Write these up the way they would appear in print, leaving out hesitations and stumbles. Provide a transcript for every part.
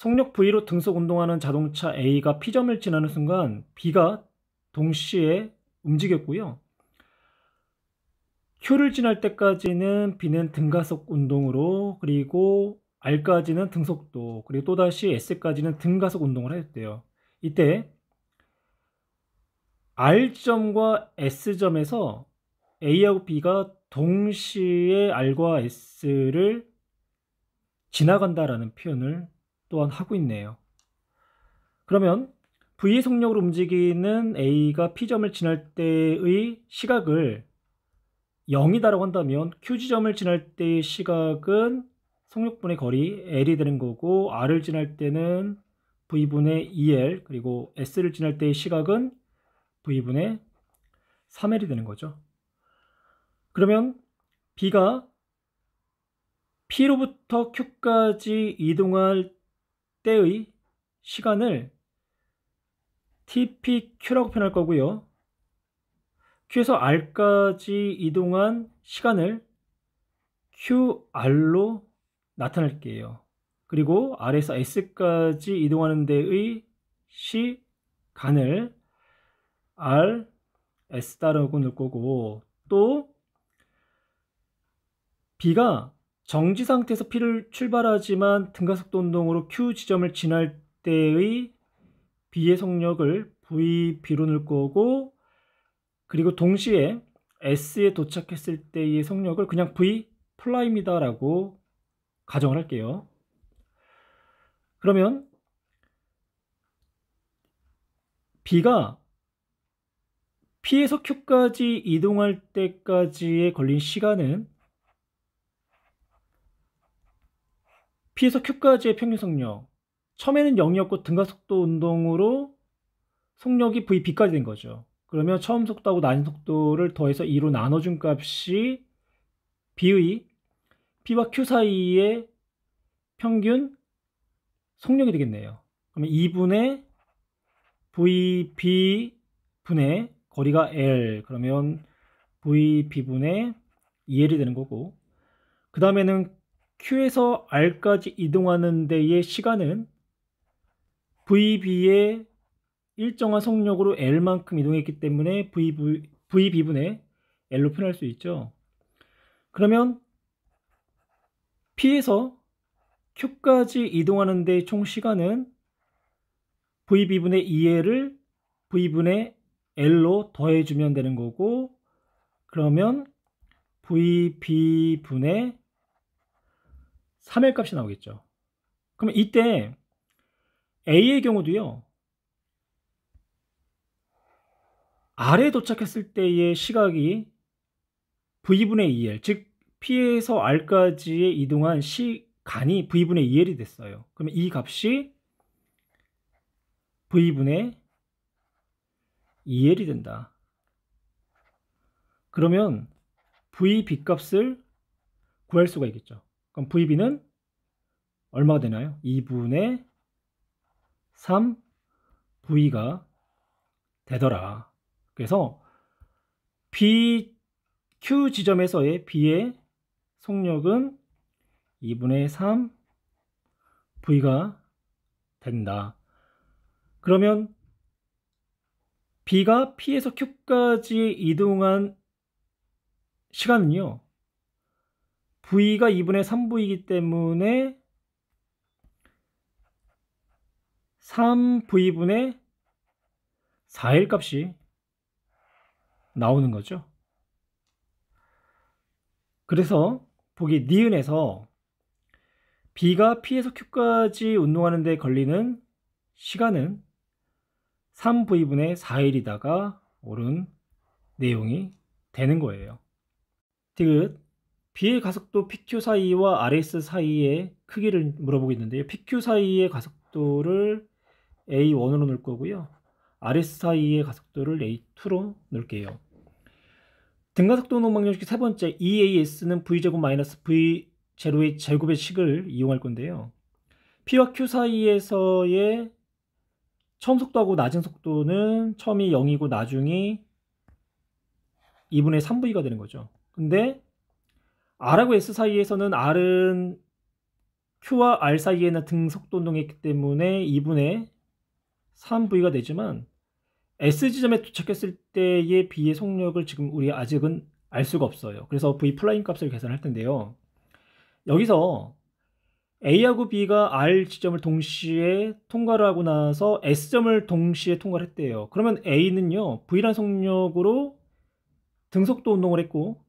속력 V로 등속 운동하는 자동차 A가 P점을 지나는 순간 B가 동시에 움직였고요. Q를 지날 때까지는 B는 등가속 운동으로, 그리고 R까지는 등속도, 그리고 또다시 S까지는 등가속 운동을 하였대요. 이때 R점과 S점에서 A하고 B가 동시에 R과 S를 지나간다라는 표현을 또한 하고 있네요. 그러면 V의 속력으로 움직이는 A가 P점을 지날 때의 시각을 0이다라고 한다면 Q지점을 지날 때의 시각은 속력분의 거리 L이 되는 거고, R을 지날 때는 V분의 2L, 그리고 S를 지날 때의 시각은 V분의 3L이 되는 거죠. 그러면 B가 P로부터 Q까지 이동할 때의 시간을 TPQ라고 표현할 거고요. Q에서 R까지 이동한 시간을 QR로 나타낼게요. 그리고 R에서 S까지 이동하는 데의 시간을 R, S다라고 넣을 거고, 또 B가 정지 상태에서 P를 출발하지만 등가속도 운동으로 Q 지점을 지날 때의 B의 속력을 VB로 넣을 거고, 그리고 동시에 S에 도착했을 때의 속력을 그냥 V 플라입니다 라고 가정을 할게요. 그러면 B가 P에서 Q까지 이동할 때까지에 걸린 시간은 P에서 Q까지의 평균 속력, 처음에는 0이었고 등가속도 운동으로 속력이 VB까지 된 거죠. 그러면 처음 속도하고 나중 속도를 더해서 2로 나눠준 값이 B의 P와 Q 사이의 평균 속력이 되겠네요. 그러면 2분의 VB 분의 거리가 L, 그러면 VB분의 2L이 되는 거고, 그 다음에는 Q에서 R까지 이동하는 데의 시간은 VB의 일정한 속력으로 L만큼 이동했기 때문에 VB분의 L로 표현할 수 있죠. 그러면 P에서 Q까지 이동하는 데의 총 시간은 VB분의 2L을 V분의 L로 더해주면 되는 거고, 그러면 VB분의 3L 값이 나오겠죠. 그러면 이때 A의 경우도요, R에 도착했을 때의 시각이 V분의 2L, 즉 P에서 R까지의 이동한 시간이 V분의 2L이 됐어요. 그러면 이 값이 V분의 2L이 된다. 그러면 VB 값을 구할 수가 있겠죠. 그럼 VB는 얼마가 되나요? 2분의 3 V가 되더라. 그래서 Q 지점에서의 B의 속력은 2분의 3 V가 된다. 그러면 B가 P에서 Q까지 이동한 시간은요, V가 2분의 3V이기 때문에 3V분의 4L 값이 나오는 거죠. 그래서 보기 니은에서 B가 P에서 Q까지 운동하는 데 걸리는 시간은 3V분의 4L이다가 옳은 내용이 되는 거예요. 디귿, B의 가속도 PQ 사이와 RS 사이의 크기를 물어보고 있는데요. PQ 사이의 가속도를 A1으로 넣을 거고요. RS 사이의 가속도를 A2로 넣을게요. 등가속도 운동 방정식 세 번째, EAS는 V제곱 마이너스 V0의 제곱의 식을 이용할 건데요. P와 Q 사이에서의 처음 속도하고 낮은 속도는 처음이 0이고 나중이 2분의 3V가 되는 거죠. 근데 R하고 S 사이에서는 R은 Q와 R 사이에는 등속도 운동이 있기 때문에 2분의 3V가 되지만 S 지점에 도착했을 때의 B의 속력을 지금 우리 아직은 알 수가 없어요. 그래서 V 플라임 값을 계산할 텐데요. 여기서 A하고 B가 R 지점을 동시에 통과를 하고 나서 S점을 동시에 통과를 했대요. 그러면 A는요, V란 속력으로 등속도 운동을 했고,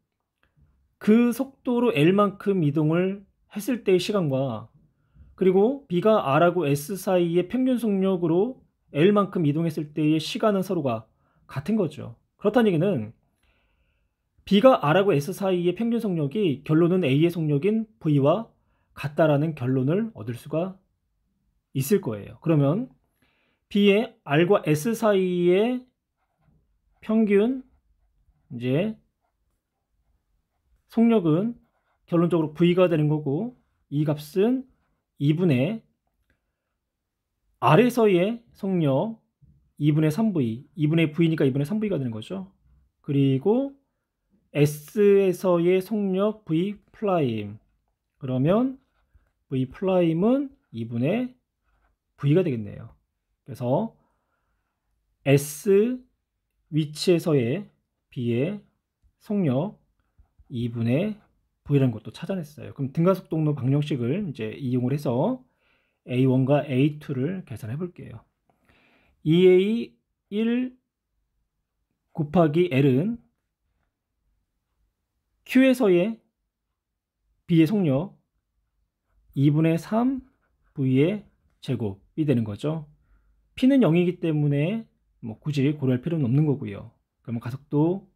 그 속도로 L만큼 이동을 했을 때의 시간과, 그리고 B가 R하고 S 사이의 평균 속력으로 L만큼 이동했을 때의 시간은 서로가 같은 거죠. 그렇다는 얘기는 B가 R하고 S 사이의 평균 속력이 결론은 A의 속력인 V와 같다라는 결론을 얻을 수가 있을 거예요. 그러면 B의 R과 S 사이의 평균 이제 속력은 결론적으로 V가 되는 거고, 이 값은 2분의 R에서의 속력 2분의 3V, 2분의 V니까 2분의 3V가 되는 거죠. 그리고 S에서의 속력 V 플라임, 그러면 V 플라임은 2분의 V가 되겠네요. 그래서 S 위치에서의 B의 속력 2분의 V라는 것도 찾아냈어요. 그럼 등가속도운동 방정식을 이제 이용을 해서 A1과 A2를 계산해 볼게요. EA1 곱하기 L은 Q에서의 B의 속력 2분의 3V의 제곱이 되는 거죠. P는 0이기 때문에 뭐 굳이 고려할 필요는 없는 거고요. 그러면 가속도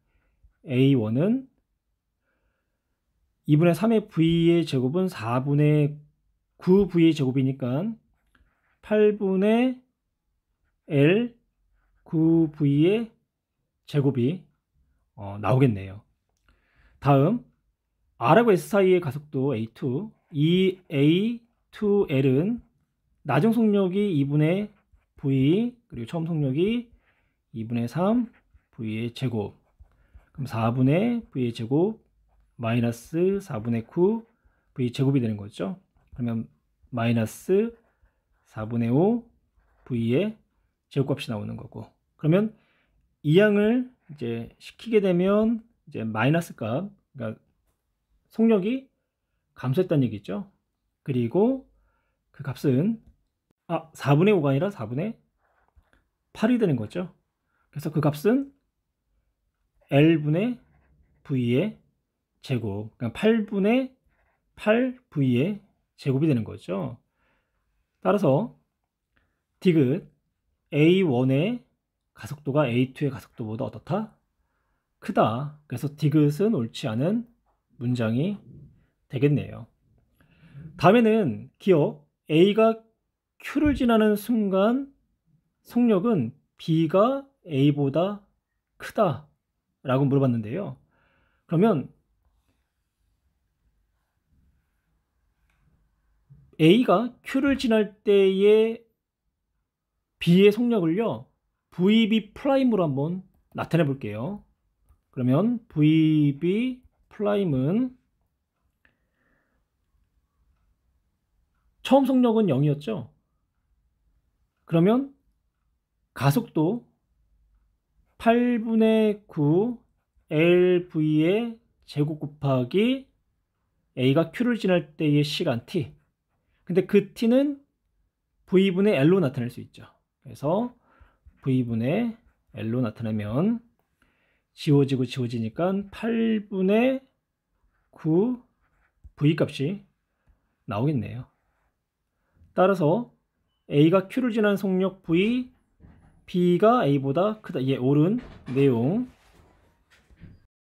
A1은 2분의 3의 V의 제곱은 4분의 9V의 제곱이니까 8분의 L 9V의 제곱이 나오겠네요. 다음 R하고 S 사이의 가속도 A2, 이 A2L은 나중 속력이 2분의 V, 그리고 처음 속력이 2분의 3 V의 제곱, 그럼 4분의 V의 제곱 마이너스 4분의 9 V 제곱이 되는 거죠. 그러면 마이너스 4분의 5 V의 제곱값이 나오는 거고, 그러면 이 양을 이제 시키게 되면 이제 마이너스 값, 그러니까 속력이 감소했다는 얘기죠. 그리고 그 값은 4분의 5가 아니라 4분의 8이 되는 거죠. 그래서 그 값은 L분의 V의 제곱, 그러니까 8분의 8V의 제곱이 되는 거죠. 따라서 디귿 A1의 가속도가 A2의 가속도보다 어떻다? 크다. 그래서 디귿은 옳지 않은 문장이 되겠네요. 다음에는 기억 A가 Q를 지나는 순간 속력은 B가 A보다 크다 라고 물어봤는데요. 그러면 A가 Q를 지날 때의 B의 속력을요, VB 프라임으로 한번 나타내 볼게요. 그러면 VB 프라임은 처음 속력은 0이었죠. 그러면 가속도 8분의 9 LV의 제곱 곱하기 A가 Q를 지날 때의 시간 t. 근데 그 t는 V분의 L로 나타낼 수 있죠. 그래서 V분의 L로 나타내면 지워지고 지워지니까 8분의 9 V 값이 나오겠네요. 따라서 A가 Q를 지난 속력 V, B가 A보다 크다. 옳은 내용